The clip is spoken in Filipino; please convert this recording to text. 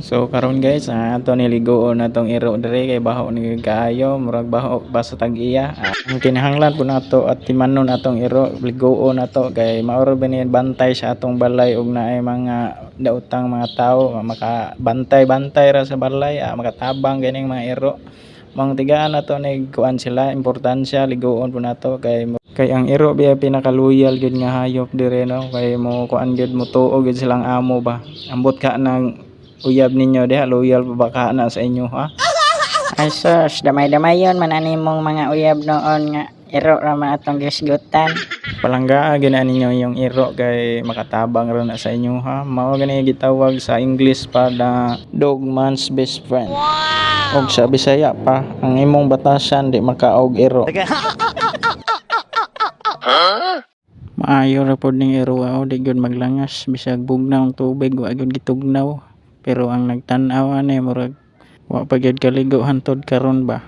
So karon guys, ato niligoon na tong iro diri kay baho ni kaayo, murag baho basta tag-iya. Ang kinahanglan po nato at timanon atong iro, ligoon nato kay maoro ba ni bantay sa atong balay ug naay mga daotang mga tawo maka bantay ra sa balay, makatabang ganing mga iro. Mong tigaan nato ni kuan sila, importansya ligoon po nato kay ang iro biya pinaka-loyal gyud nga hayop dire no, kay mo kuan gyud mo tuo gyud silang amo ba. Ambot ka nang uyab ninyo diha, loyal pa ba ka na sa inyo ha? Ay sus, damay-damayon man ani mong mga uyab noon nga iro ra man atong gisgutan. Palanggaa gina ninyo yung iro kay makatabang ra na sa inyo ha. Mao gani gitawag sa English pa na dog man's best friend. Og sa Bisaya pa, ang imong batasan di makaog iro. Maayo ra pod ning iro di gyud maglangas bisag bugnaw ang tubig wa gyud gitugnaw. Pero ang nagtan-aw ani murag wa pa gyud kaligo hantod karon ba.